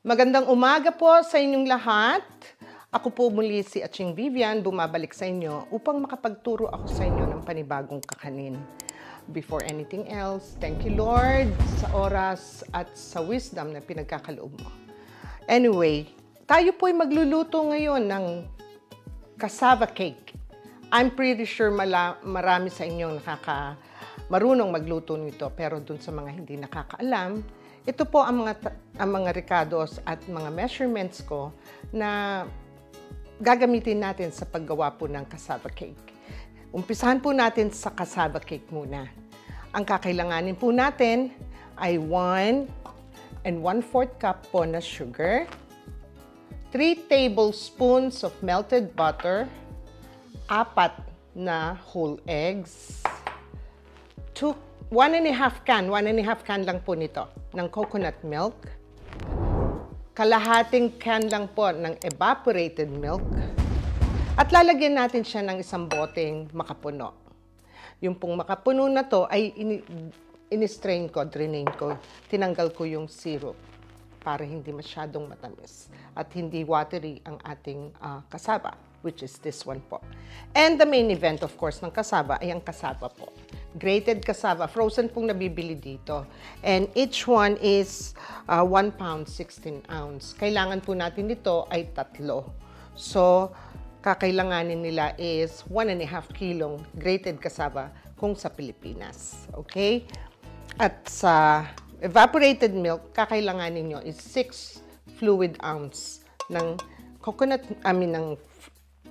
Magandang umaga po sa inyong lahat. Ako po muli si Aching Vivian, bumabalik sa inyo upang makapagturo ako sa inyo ng panibagong kakanin. Before anything else, thank you Lord sa oras at sa wisdom na pinagkakaloob mo. Anyway, tayo po ay magluluto ngayon ng cassava cake. I'm pretty sure marami sa inyong marunong magluto nito, pero dun sa mga hindi nakakaalam, ito po ang mga ricados at mga measurements ko na gagamitin natin sa paggawa po ng cassava cake. Umpisahan po natin sa cassava cake muna. Ang kakailanganin po natin ay 1 1/4 cup po na sugar, 3 tablespoons of melted butter, 4 na whole eggs, 1 1/2 can lang po nito ng coconut milk, kalahating can lang po ng evaporated milk, at lalagyan natin siya ng isang boteng makapuno. Yung pong makapuno na to ay in-strain ko, drain ko, tinanggal ko yung syrup para hindi masyadong matamis at hindi watery ang ating cassava, which is this one po. And the main event, of course, ng cassava ay ang cassava po. Grated cassava, frozen pong nabibili dito. And each one is 1 pound, 16 ounce. Kailangan po natin dito ay 3. So, kakailanganin nila is 1.5 kilong grated cassava kung sa Pilipinas. Okay? At sa evaporated milk, kakailanganin nyo is 6 fluid ounce ng ng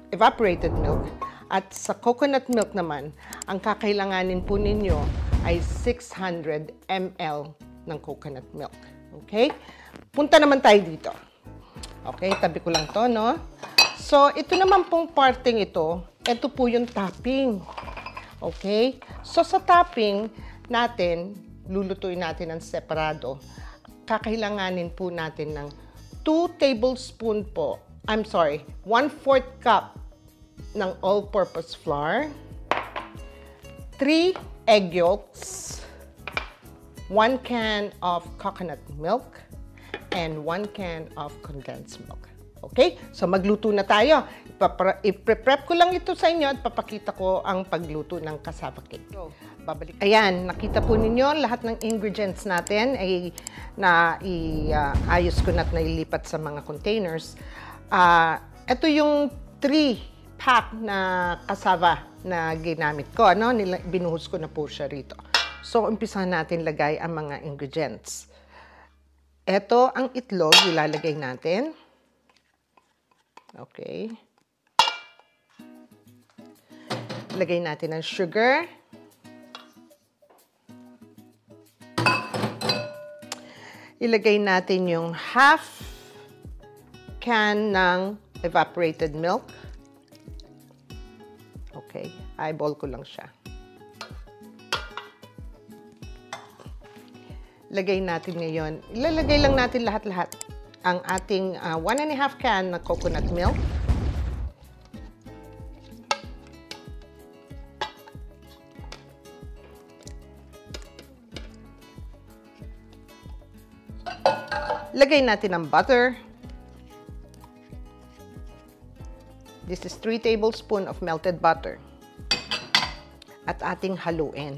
evaporated milk. At sa coconut milk naman, ang kakailanganin po ninyo ay 600 ml ng coconut milk. Okay? Punta naman tayo dito. Okay, tabi ko lang to, no? So, ito naman pong parting ito po yung topping. Okay? So, sa topping natin, lulutuin natin ng separado. Kakailanganin po natin ng 2 tablespoon po. 1/4 cup ng all-purpose flour, 3 egg yolks, 1 can of coconut milk, and 1 can of condensed milk. Okay? So, magluto na tayo. I-prep ko lang ito sa inyo at papakita ko ang pagluto ng cassava cake. So, babalik. Ayan, nakita po ninyo lahat ng ingredients natin ay ayos ko na at nailipat sa mga containers. Ito yung 3-pack na cassava na ginamit ko. Binuhos ko na po siya rito. So, umpisahan natin lagay ang mga ingredients. Ito ang itlog, ilalagay natin. Okay. Lagay natin ang sugar. Ilagay natin yung half can ng evaporated milk. Okay, eyeball ko lang siya. Lagay natin ngayon, ilalagay lang natin lahat-lahat ang ating 1.5 can na coconut milk. Lagay natin ang butter. This is 3 tablespoons of melted butter. At ating haluin.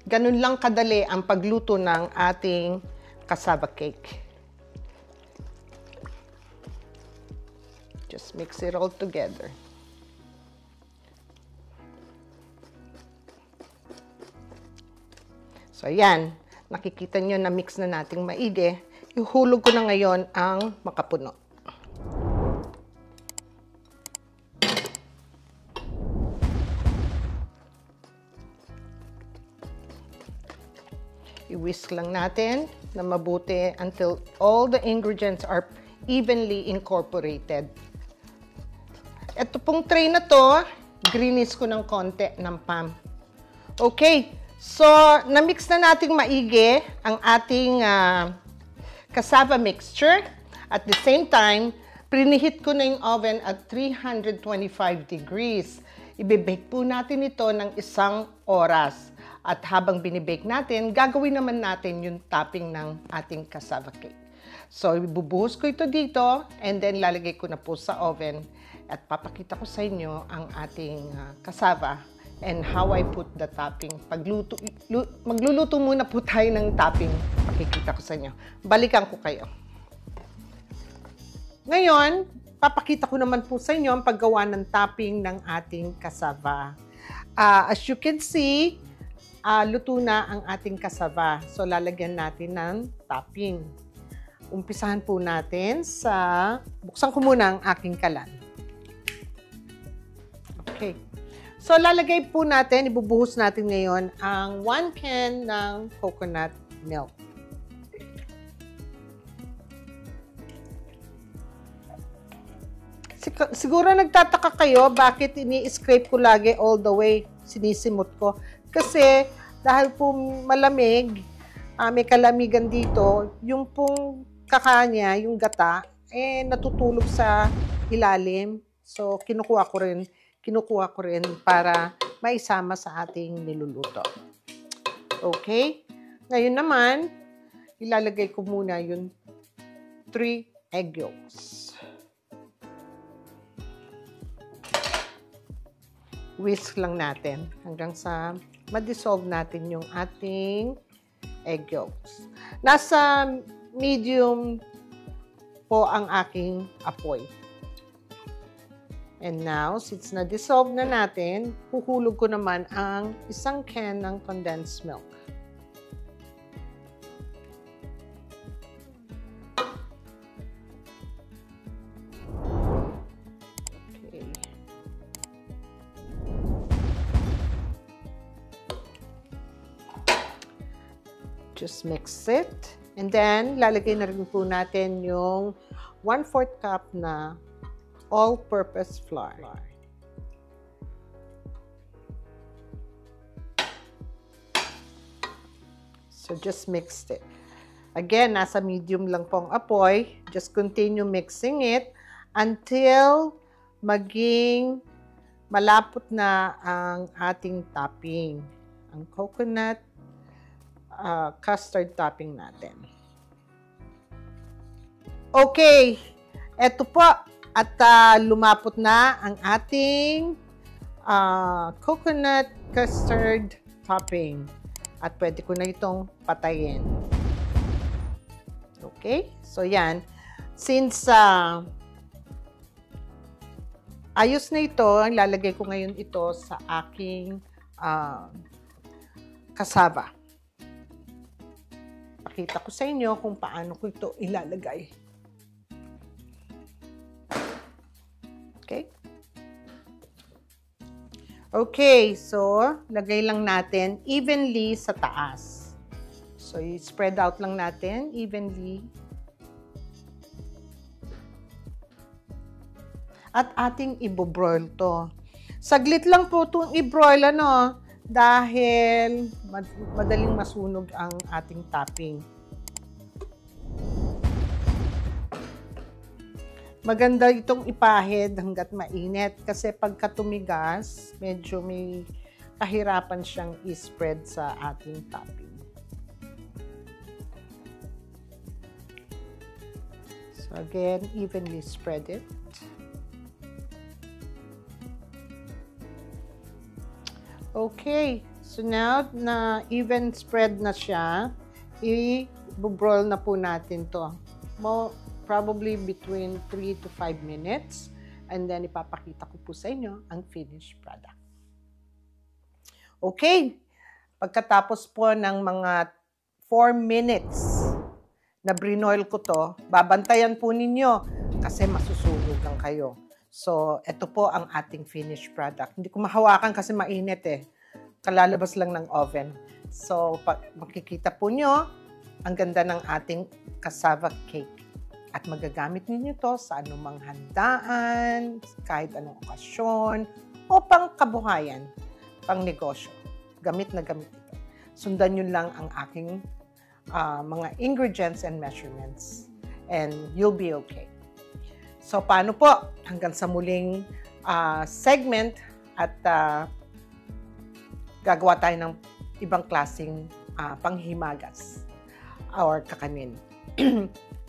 Ganun lang kadali ang pagluto ng ating cassava cake. Just mix it all together. So, ayan. Nakikita nyo na mix na nating maigi. Ihulog ko na ngayon ang makapuno. I-whisk lang natin na mabuti until all the ingredients are evenly incorporated. Ito pong tray na to, greenish ko ng konti ng PAM. Okay, so na-mix na natin maigi ang ating cassava mixture. At the same time, preheat ko na yung oven at 325 degrees. Ibe-bake po natin ito ng 1 oras. At habang binibake natin, gagawin naman natin yung topping ng ating cassava cake. So, ibubuhos ko ito dito and then lalagay ko na po sa oven at papakita ko sa inyo ang ating cassava and how I put the topping. Magluluto muna po tayo ng topping. Pakikita ko sa inyo. Balikan ko kayo. Ngayon, papakita ko naman po sa inyo ang paggawa ng topping ng ating cassava. As you can see, luto na ang ating cassava. So, lalagyan natin ng topping. Umpisahan po natin sa... Buksan ko muna ang aking kalan. Okay. So, lalagay po natin, ibubuhos natin ngayon ang 1 can ng coconut milk. Siguro nagtataka kayo bakit ini-scrape ko lagi all the way, sinisimot ko. Kasi dahil po malamig, may kalamigan dito, yung pong kakanya, yung gata, natutulog sa ilalim. So, kinukuha ko rin para maisama sa ating niluluto. Okay? Ngayon naman, ilalagay ko muna yung 3 egg yolks. Whisk lang natin hanggang sa ma-dissolve natin yung ating egg yolks. Nasa medium po ang aking apoy. And now, since na-dissolve na natin, huhulog ko naman ang 1 can ng condensed milk. Just mix it. And then, lalagay na rin po natin yung 1/4 cup na all-purpose flour. So, just mix it. Again, nasa medium lang pong apoy. Just continue mixing it until maging malapot na ang ating topping. Ang coconut custard topping natin. Okay, eto po at lumapot na ang ating coconut custard topping at pwede ko na itong patayin. Okay, so yan. Since ayos na ito, lalagay ko ngayon ito sa aking cassava. Pakita ko sa inyo kung paano ko ito ilalagay. Okay? Okay, so lagay lang natin evenly sa taas. So, i-spread out lang natin evenly. At ating i-broil to. Saglit lang po itong i-broil, ano, dahil madaling masunog ang ating topping. Maganda itong ipahid hanggat mainit kasi pagka tumigas, medyo may kahirapan siyang i-spread sa ating topping. So again, evenly spread it. Okay, so now na even spread na siya, i-broil na po natin to. Probably between 3 to 5 minutes. And then ipapakita ko po sa inyo ang finished product. Okay, pagkatapos po ng mga 4 minutes na brinoil ko to, babantayan po ninyo kasi masusunog lang kayo. So, ito po ang ating finished product. Hindi ko mahawakan kasi mainit eh. Kalalabas lang ng oven. So, makikita po nyo, ang ganda ng ating cassava cake. At magagamit ninyo to sa anumang handaan, kahit anong okasyon, o pang kabuhayan, pang negosyo. Gamit na gamit ito. Sundan nyo lang ang aking mga ingredients and measurements. And you'll be okay. So, paano po? Hanggang sa muling segment at gagawa tayo ng ibang klaseng panghimagas or kakanin.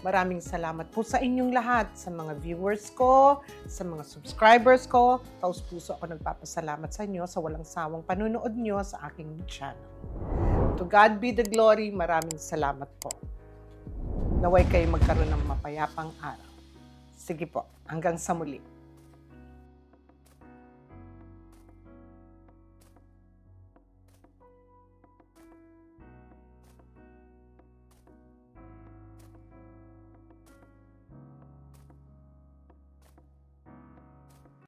Maraming salamat po sa inyong lahat, sa mga viewers ko, sa mga subscribers ko. Taos puso ako nagpapasalamat sa inyo sa walang sawang panunood nyo sa aking channel. To God be the glory. Maraming salamat po. Naway kayo magkaroon ng mapayapang araw. Sige po, hanggang sa muli.